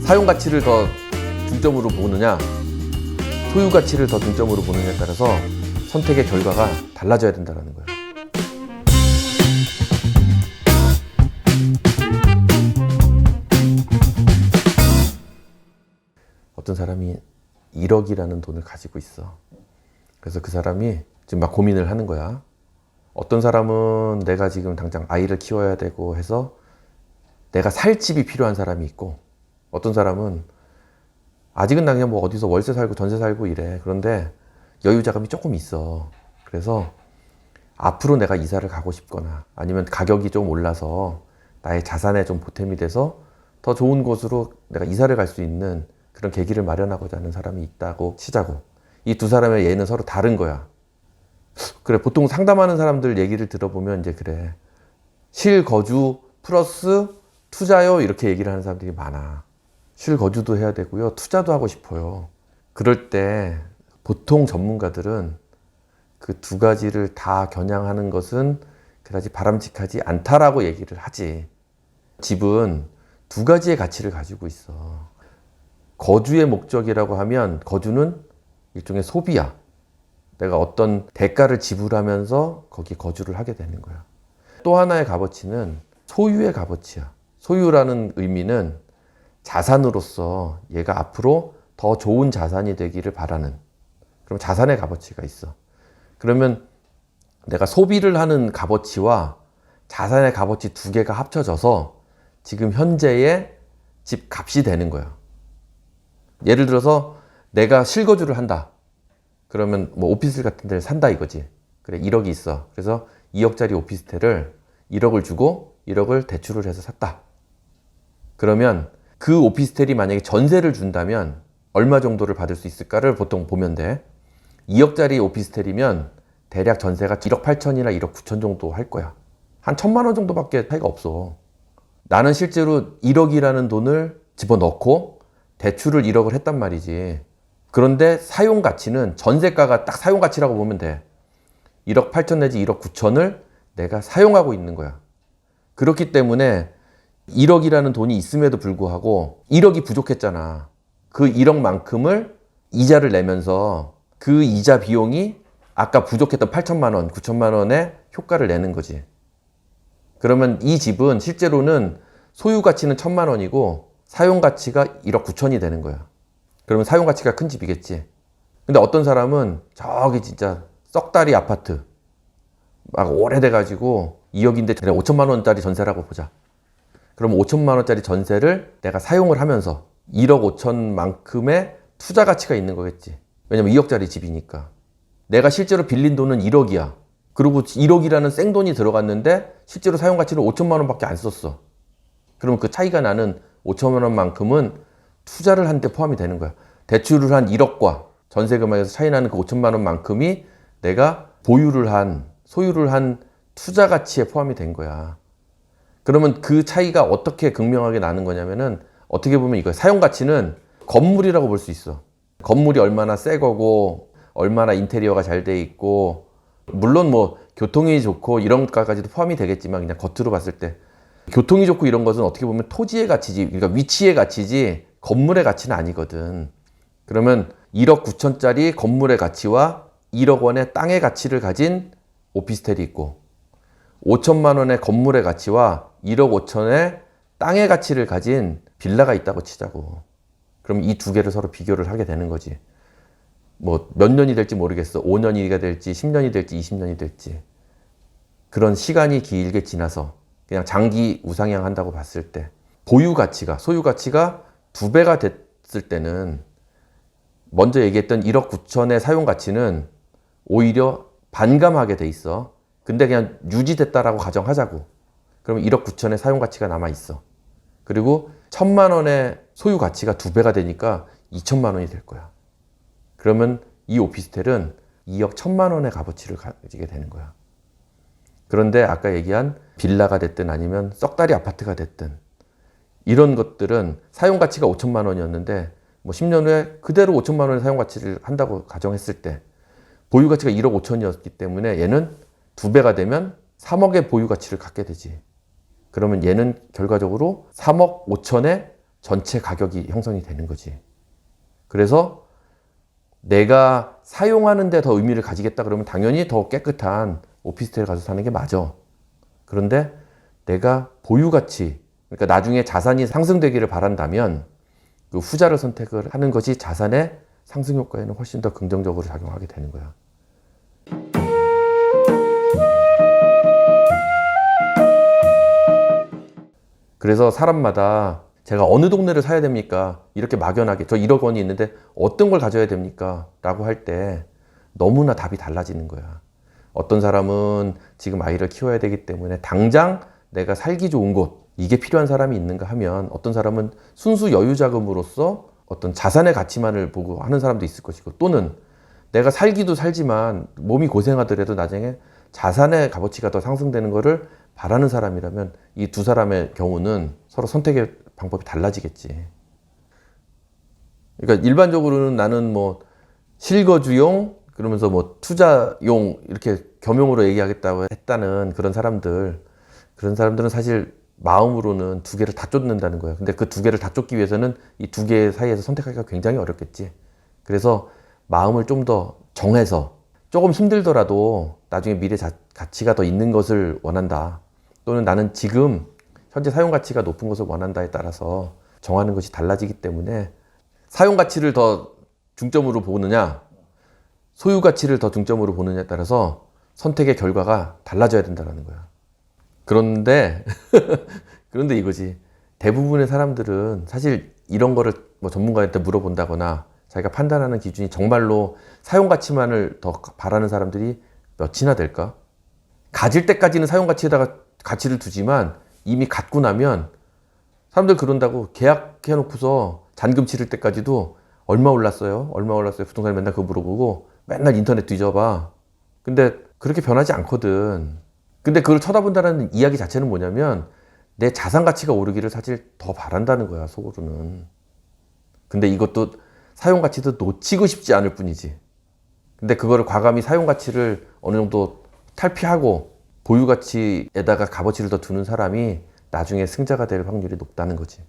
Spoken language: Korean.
사용 가치를 더 중점으로 보느냐, 소유 가치를 더 중점으로 보느냐에 따라서 선택의 결과가 달라져야 된다는 거예요. 어떤 사람이 1억이라는 돈을 가지고 있어. 그래서 그 사람이 지금 막 고민을 하는 거야. 어떤 사람은 내가 지금 당장 아이를 키워야 되고 해서 내가 살 집이 필요한 사람이 있고, 어떤 사람은 아직은 나 그냥 뭐 어디서 월세 살고 전세 살고 이래. 그런데 여유 자금이 조금 있어. 그래서 앞으로 내가 이사를 가고 싶거나 아니면 가격이 좀 올라서 나의 자산에 좀 보탬이 돼서 더 좋은 곳으로 내가 이사를 갈 수 있는 그런 계기를 마련하고자 하는 사람이 있다고 치자고. 이 두 사람의 예는 서로 다른 거야. 그래, 보통 상담하는 사람들 얘기를 들어보면 이제 그래. 실거주 플러스 투자요, 이렇게 얘기를 하는 사람들이 많아. 실거주도 해야 되고요, 투자도 하고 싶어요. 그럴 때 보통 전문가들은 그 두 가지를 다 겨냥하는 것은 그다지 바람직하지 않다라고 얘기를 하지. 집은 두 가지의 가치를 가지고 있어. 거주의 목적이라고 하면 거주는 일종의 소비야. 내가 어떤 대가를 지불하면서 거기 거주를 하게 되는 거야. 또 하나의 값어치는 소유의 값어치야. 소유라는 의미는 자산으로서 얘가 앞으로 더 좋은 자산이 되기를 바라는, 그럼 자산의 값어치가 있어. 그러면 내가 소비를 하는 값어치와 자산의 값어치 두 개가 합쳐져서 지금 현재의 집 값이 되는 거야. 예를 들어서 내가 실거주를 한다. 그러면 뭐 오피스텔 같은 데를 산다 이거지. 그래, 1억이 있어. 그래서 2억짜리 오피스텔을 1억을 주고 1억을 대출을 해서 샀다. 그러면 그 오피스텔이 만약에 전세를 준다면 얼마 정도를 받을 수 있을까를 보통 보면 돼. 2억짜리 오피스텔이면 대략 전세가 1억 8천이나 1억 9천 정도 할 거야. 한 1,000만 원 정도밖에 차이가 없어. 나는 실제로 1억이라는 돈을 집어넣고 대출을 1억을 했단 말이지. 그런데 사용 가치는 전세가가 딱 사용 가치라고 보면 돼. 1억 8천 내지 1억 9천을 내가 사용하고 있는 거야. 그렇기 때문에 1억이라는 돈이 있음에도 불구하고 1억이 부족했잖아. 그 1억만큼을 이자를 내면서 그 이자 비용이 아까 부족했던 8천만 원, 9천만 원의 효과를 내는 거지. 그러면 이 집은 실제로는 소유 가치는 1,000만 원이고 사용 가치가 1억 9천이 되는 거야. 그러면 사용 가치가 큰 집이겠지. 근데 어떤 사람은 저기 진짜 썩다리 아파트 막 오래돼 가지고 2억인데 그냥 5천만 원짜리 전세라고 보자. 그럼 5천만 원짜리 전세를 내가 사용을 하면서 1억 5천만큼의 투자 가치가 있는 거겠지. 왜냐면 2억짜리 집이니까. 내가 실제로 빌린 돈은 1억이야. 그리고 1억이라는 생돈이 들어갔는데 실제로 사용 가치는 5천만 원밖에 안 썼어. 그러면 그 차이가 나는 5천만 원만큼은 투자를 한 데 포함이 되는 거야. 대출을 한 1억과 전세 금액에서 차이 나는 그 5천만 원만큼이 내가 보유를 한, 소유를 한 투자 가치에 포함이 된 거야. 그러면 그 차이가 어떻게 극명하게 나는 거냐면은 어떻게 보면 이거야. 사용 가치는 건물이라고 볼 수 있어. 건물이 얼마나 새 거고 얼마나 인테리어가 잘 돼 있고, 물론 뭐 교통이 좋고 이런 것까지도 포함이 되겠지만 그냥 겉으로 봤을 때 교통이 좋고 이런 것은 어떻게 보면 토지의 가치지, 그러니까 위치의 가치지 건물의 가치는 아니거든. 그러면 1억 9천짜리 건물의 가치와 1억 원의 땅의 가치를 가진 오피스텔이 있고 5천만 원의 건물의 가치와 1억 5천의 땅의 가치를 가진 빌라가 있다고 치자고. 그럼 이 두 개를 서로 비교를 하게 되는 거지. 뭐 몇 년이 될지 모르겠어. 5년이 될지 10년이 될지 20년이 될지. 그런 시간이 길게 지나서 그냥 장기 우상향 한다고 봤을 때 보유 가치가, 소유 가치가 2배가 됐을 때는 먼저 얘기했던 1억 9천의 사용 가치는 오히려 반감하게 돼 있어. 근데 그냥 유지됐다라고 가정하자고. 그러면 1억 9천의 사용 가치가 남아 있어. 그리고 1,000만 원의 소유 가치가 2배가 되니까 2천만 원이 될 거야. 그러면 이 오피스텔은 2억 1,000만 원의 값어치를 가지게 되는 거야. 그런데 아까 얘기한 빌라가 됐든 아니면 썩다리 아파트가 됐든 이런 것들은 사용 가치가 5천만 원이었는데 뭐 10년 후에 그대로 5천만 원의 사용 가치를 한다고 가정했을 때 보유 가치가 1억 5천이었기 때문에 얘는 2배가 되면 3억의 보유 가치를 갖게 되지. 그러면 얘는 결과적으로 3억 5천의 전체 가격이 형성이 되는 거지. 그래서 내가 사용하는 데 더 의미를 가지겠다 그러면 당연히 더 깨끗한 오피스텔 가서 사는 게 맞아. 그런데 내가 보유 가치, 그러니까 나중에 자산이 상승되기를 바란다면 그 후자를 선택을 하는 것이 자산의 상승 효과에는 훨씬 더 긍정적으로 작용하게 되는 거야. 그래서 사람마다 제가 어느 동네를 사야 됩니까? 이렇게 막연하게 저 1억 원이 있는데 어떤 걸 가져야 됩니까? 라고 할 때 너무나 답이 달라지는 거야. 어떤 사람은 지금 아이를 키워야 되기 때문에 당장 내가 살기 좋은 곳, 이게 필요한 사람이 있는가 하면 어떤 사람은 순수 여유자금으로서 어떤 자산의 가치만을 보고 하는 사람도 있을 것이고, 또는 내가 살기도 살지만 몸이 고생하더라도 나중에 자산의 값어치가 더 상승되는 거를 바라는 사람이라면 이 두 사람의 경우는 서로 선택의 방법이 달라지겠지. 그러니까 일반적으로는 나는 뭐 실거주용 그러면서 뭐 투자용 이렇게 겸용으로 얘기하겠다고 했다는 그런 사람들은 사실 마음으로는 두 개를 다 쫓는다는 거야. 근데 그 두 개를 다 쫓기 위해서는 이 두 개 사이에서 선택하기가 굉장히 어렵겠지. 그래서 마음을 좀 더 정해서 조금 힘들더라도 나중에 미래 가치가 더 있는 것을 원한다. 또는 나는 지금 현재 사용 가치가 높은 것을 원한다에 따라서 정하는 것이 달라지기 때문에 사용 가치를 더 중점으로 보느냐, 소유 가치를 더 중점으로 보느냐에 따라서 선택의 결과가 달라져야 된다는 거야. 그런데 이거지. 대부분의 사람들은 사실 이런 거를 뭐 전문가한테 물어본다거나 자기가 판단하는 기준이 정말로 사용 가치만을 더 바라는 사람들이 몇이나 될까? 가질 때까지는 사용 가치에다가 가치를 두지만 이미 갖고 나면 사람들 그런다고 계약해 놓고서 잔금 치를 때까지도 얼마 올랐어요? 얼마 올랐어요? 부동산에 맨날 그거 물어보고 맨날 인터넷 뒤져봐. 근데 그렇게 변하지 않거든. 근데 그걸 쳐다본다는 이야기 자체는 뭐냐면 내 자산 가치가 오르기를 사실 더 바란다는 거야, 속으로는. 근데 이것도 사용 가치도 놓치고 싶지 않을 뿐이지. 근데 그거를 과감히 사용 가치를 어느 정도 탈피하고 보유 가치에다가 값어치를 더 두는 사람이 나중에 승자가 될 확률이 높다는 거지.